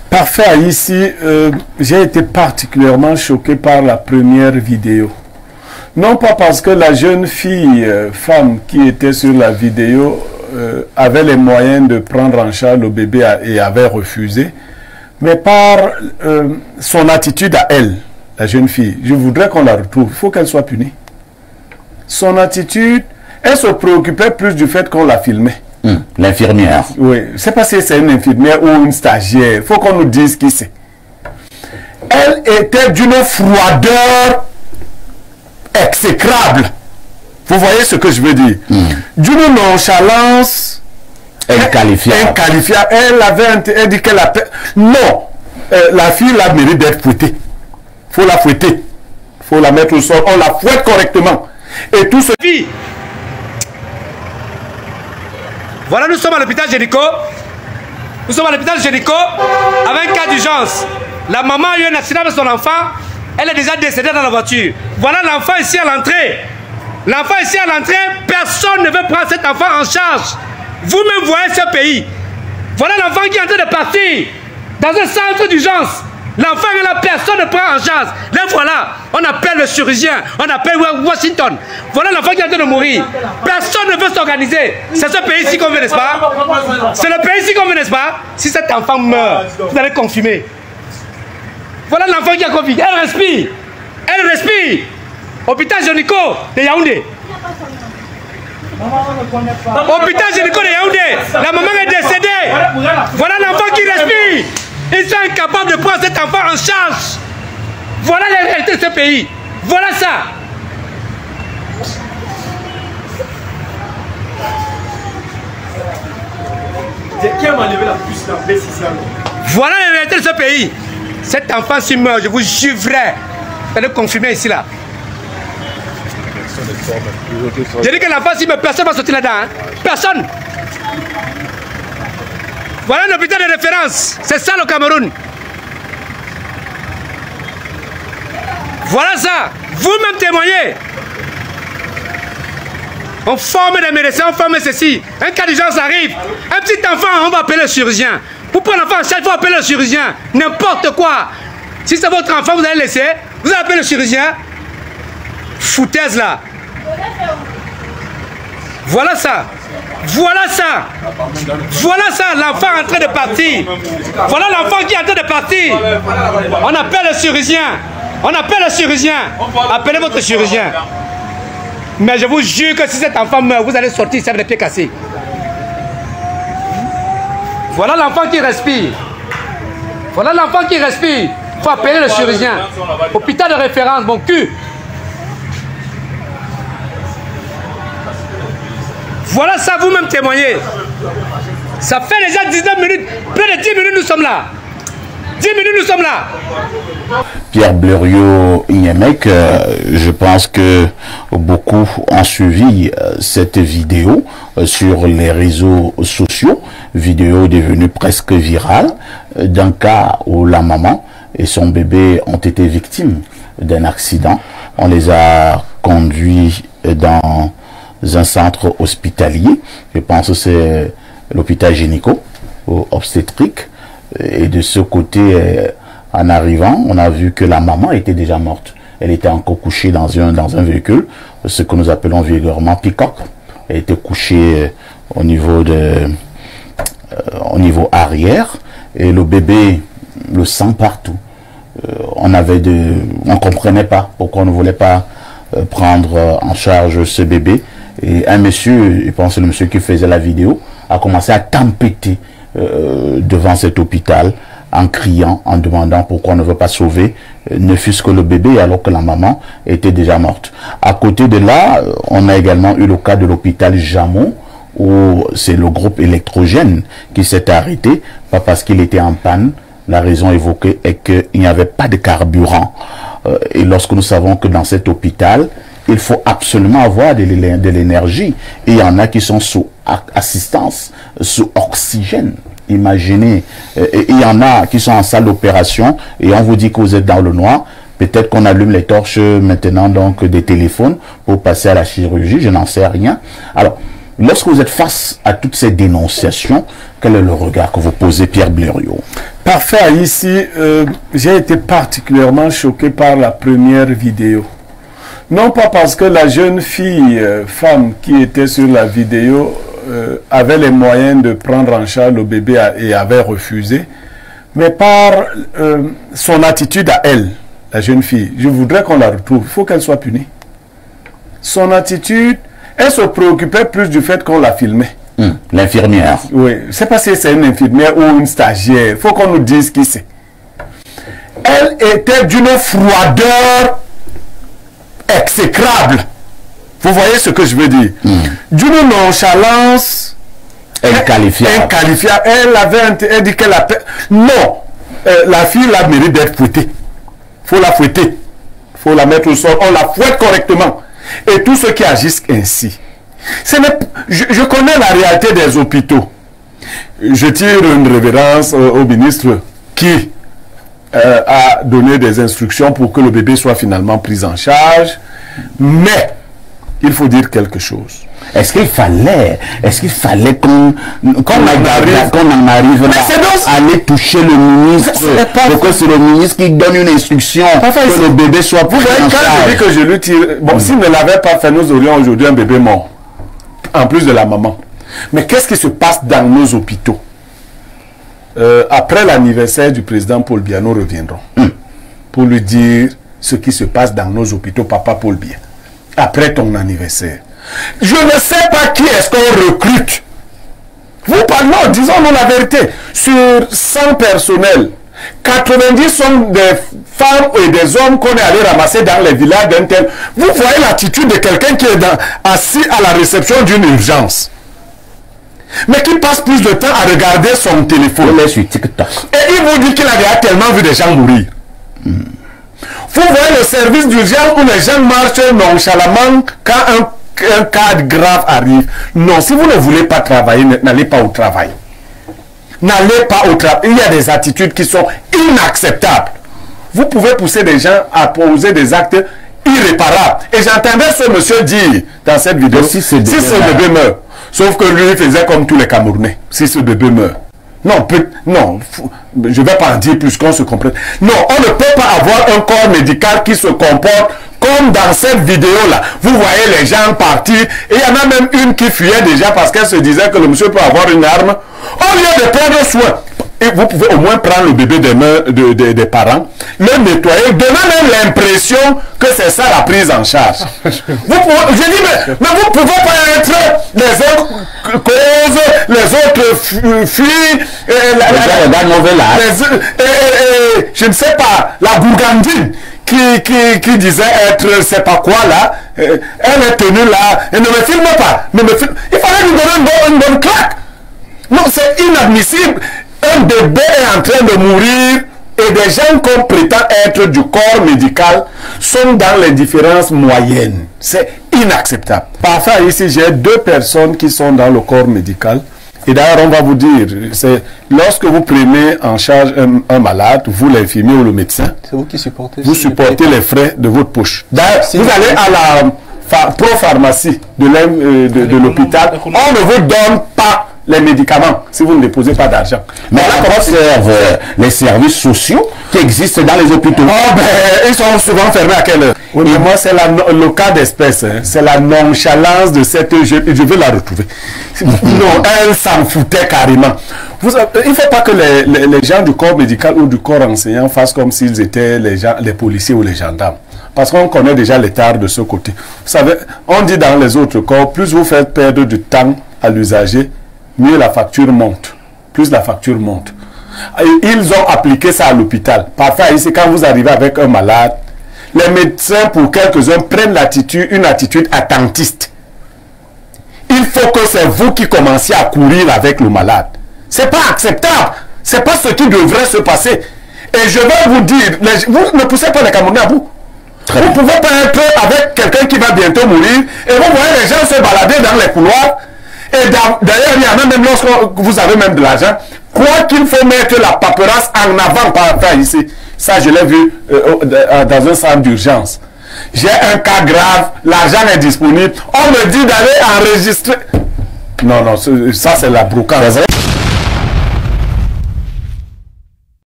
Parfait, ici, j'ai été particulièrement choqué par la première vidéo. Non pas parce que la jeune fille, femme qui était sur la vidéo avait les moyens de prendre en charge le bébé et avait refusé, mais par son attitude à elle, la jeune fille. Je voudrais qu'on la retrouve, il faut qu'elle soit punie. Son attitude, elle se préoccupait plus du fait qu'on la filmait. L'infirmière. Oui, je ne sais pas si c'est une infirmière ou une stagiaire. Il faut qu'on nous dise qui c'est. Elle était d'une froideur exécrable. Vous voyez ce que je veux dire? D'une nonchalance inqualifiable. Elle dit qu'elle a... Non, la fille la mérite d'être fouettée. Il faut la fouetter. Il faut la mettre au sol. On la fouette correctement. Et tout ce... Voilà, nous sommes à l'hôpital Génico. Nous sommes à l'hôpital Génico avec un cas d'urgence. La maman a eu un accident avec son enfant. Elle est déjà décédée dans la voiture. Voilà l'enfant ici à l'entrée. L'enfant ici à l'entrée, personne ne veut prendre cet enfant en charge. Vous-même voyez ce pays. Voilà l'enfant qui est en train de partir dans un centre d'urgence. L'enfant est là, personne ne prend en charge. Là voilà, on appelle le chirurgien, on appelle Washington. Voilà l'enfant qui est en train de mourir. Personne ne veut s'organiser. C'est ce pays-ci qu'on veut, n'est-ce pas? C'est le pays-ci qu'on veut, n'est-ce pas? Si cet enfant meurt, vous allez confirmer. Voilà l'enfant qui a Covid. Elle respire. Elle respire. Hôpital Génico de Yaoundé. Hôpital Génico de Yaoundé. La maman est décédée. Voilà l'enfant qui respire. Ils sont incapables de prendre cet enfant en charge. Voilà la réalité de ce pays. Voilà ça. Voilà la réalité de ce pays. Cet enfant s'il meurt, je vous jurerai. Vous allez confirmer ici là. J'ai dit que l'enfant s'il meurt, personne ne va sortir là-dedans. Hein? Personne. Voilà un hôpital de référence. C'est ça le Cameroun. Voilà ça. Vous-même témoignez. On forme des médecins, on forme ceci. Un cas d'urgence arrive. Un petit enfant, on va appeler le chirurgien. Pour prendre l'enfant en charge, il faut appeler le chirurgien. N'importe quoi. Si c'est votre enfant, vous allez laisser. Vous allez appeler le chirurgien. Foutaise là. Voilà ça. Voilà ça. Voilà ça, l'enfant en train de partir. Voilà l'enfant qui est en train de partir. On appelle le chirurgien. On appelle le chirurgien. Appelez votre chirurgien. Mais je vous jure que si cet enfant meurt, vous allez sortir ici avec les pieds cassés. Voilà l'enfant qui respire. Voilà l'enfant qui respire. Il faut appeler le chirurgien. Hôpital de référence, mon cul. Voilà ça, vous-même témoignez. Ça fait déjà 19 minutes, près de 10 minutes nous sommes là. 10 minutes nous sommes là. Pierre Blériot-Ignemec, je pense que beaucoup ont suivi cette vidéo sur les réseaux sociaux. Vidéo devenue presque virale d'un cas où la maman et son bébé ont été victimes d'un accident. On les a conduits dans un centre hospitalier. Je pense que c'est l'hôpital Génico, obstétrique. Et de ce côté, en arrivant, on a vu que la maman était déjà morte. Elle était encore couchée dans un véhicule, ce que nous appelons vulgairement pick-up. Elle était couchée au niveau arrière. Et le bébé, le sang partout. On comprenait pas pourquoi on ne voulait pas prendre en charge ce bébé. Et un monsieur, je pense que le monsieur qui faisait la vidéo, a commencé à tempêter devant cet hôpital en criant, en demandant pourquoi on ne veut pas sauver, ne fût-ce que le bébé, alors que la maman était déjà morte. À côté de là, on a également eu le cas de l'hôpital Jamon, où c'est le groupe électrogène qui s'est arrêté, pas parce qu'il était en panne. La raison évoquée est qu'il n'y avait pas de carburant. Et lorsque nous savons que dans cet hôpital, il faut absolument avoir de l'énergie. Et il y en a qui sont sous assistance, sous oxygène. Imaginez. Et il y en a qui sont en salle d'opération et on vous dit que vous êtes dans le noir. Peut-être qu'on allume les torches maintenant, donc des téléphones pour passer à la chirurgie. Je n'en sais rien. Alors, lorsque vous êtes face à toutes ces dénonciations, quel est le regard que vous posez, Pierre Blériot? Parfait, ici, j'ai été particulièrement choqué par la première vidéo. Non pas parce que la jeune fille, femme qui était sur la vidéo, avait les moyens de prendre en charge le bébé et avait refusé, mais par son attitude à elle, la jeune fille. Je voudrais qu'on la retrouve. Il faut qu'elle soit punie. Son attitude, elle se préoccupait plus du fait qu'on la filmait. L'infirmière. Oui, je ne sais pas si c'est une infirmière ou une stagiaire. Il faut qu'on nous dise qui c'est. Elle était d'une froideur exécrable. Vous voyez ce que je veux dire? D'une nonchalance Inqualifiable. Elle dit qu'elle a... Non, la fille la mérite d'être fouettée. Il faut la fouetter. Il faut la mettre au sol. On la fouette correctement. Et tous ceux qui agissent ainsi. Je connais la réalité des hôpitaux. Je tire une révérence au ministre qui a donné des instructions pour que le bébé soit finalement pris en charge. Mais, il faut dire quelque chose. Est-ce qu'il fallait qu'on en arrive là à aller toucher le ministre, parce que c'est le ministre qui donne une instruction que le bébé soit pris en charge. Quand je dis que je lui tire, bon, s'il ne l'avait pas fait, nous aurions aujourd'hui un bébé mort, en plus de la maman. Mais qu'est-ce qui se passe dans nos hôpitaux? Après l'anniversaire du président Paul Biya, nous reviendrons pour lui dire ce qui se passe dans nos hôpitaux, papa Paul Biya. Après ton anniversaire. Je ne sais pas qui est-ce qu'on recrute. Vous parlons, disons-nous la vérité. Sur 100 personnels, 90 sont des femmes et des hommes qu'on est allé ramasser dans les villages d'un tel. Vous voyez l'attitude de quelqu'un qui est assis à la réception d'une urgence. Mais qui passe plus de temps à regarder son téléphone. Sur TikTok. Et il vous dit qu'il a déjà tellement vu des gens mourir. Vous voyez le service d'urgence où les gens marchent nonchalamment quand un cas grave arrive. Non, si vous ne voulez pas travailler, n'allez pas au travail. N'allez pas au travail. Il y a des attitudes qui sont inacceptables. Vous pouvez pousser des gens à poser des actes irréparables. Et j'entendais ce monsieur dire dans cette vidéo, si ce bébé meurt. Sauf que lui, il faisait comme tous les Camerounais. Si ce bébé meurt. Non, je ne vais pas en dire plus qu'on se comprenne. Non, on ne peut pas avoir un corps médical qui se comporte comme dans cette vidéo-là. Vous voyez les gens partir. Et il y en a même une qui fuyait déjà parce qu'elle se disait que le monsieur peut avoir une arme. Au lieu de prendre soin, et vous pouvez au moins prendre le bébé des mains des parents, le nettoyer, donner même l'impression que c'est ça la prise en charge. Je dis, mais vous ne pouvez pas être les autres causes, les autres filles, je ne sais pas, la Bourgandine qui disait être c'est pas quoi là, elle est tenue là, et ne me filme pas, il fallait lui donner une bonne claque. Non, c'est inadmissible. Un bébé est en train de mourir et des gens qu'on prétend être du corps médical sont dans les différences moyennes. C'est inacceptable. Parfois ici, j'ai 2 personnes qui sont dans le corps médical. Et d'ailleurs, on va vous dire, c'est lorsque vous prenez en charge un malade, vous l'infirmier ou le médecin, c'est vous qui supportez. Vous supportez les frais de votre poche. D'ailleurs, vous allez à la pro-pharmacie de l'hôpital, on ne vous donne pas les médicaments si vous ne déposez pas d'argent. Mais là, comment servent les services sociaux qui existent dans les hôpitaux? Oh, ben, ils sont souvent fermés à quelle heure? Oui, mais moi, c'est le cas d'espèce. Hein. C'est la nonchalance de cette... Je vais la retrouver. Non, elle s'en foutait carrément. Il ne faut pas que les gens du corps médical ou du corps enseignant fassent comme s'ils étaient les policiers ou les gendarmes. Parce qu'on connaît déjà les tares de ce côté. Vous savez, on dit dans les autres corps, plus vous faites perdre du temps à l'usager, mieux la facture monte. Plus la facture monte. Et ils ont appliqué ça à l'hôpital. Parfois, ici, quand vous arrivez avec un malade, les médecins, pour quelques-uns, prennent une attitude attentiste. Il faut que c'est vous qui commenciez à courir avec le malade. C'est pas acceptable. C'est pas ce qui devrait se passer. Et je vais vous dire, vous ne poussez pas les Camerounais à bout. Vous ne pouvez pas être avec quelqu'un qui va bientôt mourir et vous voyez les gens se balader dans les couloirs. Et d'ailleurs, il y en a même lorsque vous avez même de l'argent, quoi qu'il faut mettre la paperasse en avant par rapport ici. Ça, je l'ai vu dans un centre d'urgence. J'ai un cas grave, l'argent est disponible. On me dit d'aller enregistrer. Non, ça c'est la brocante.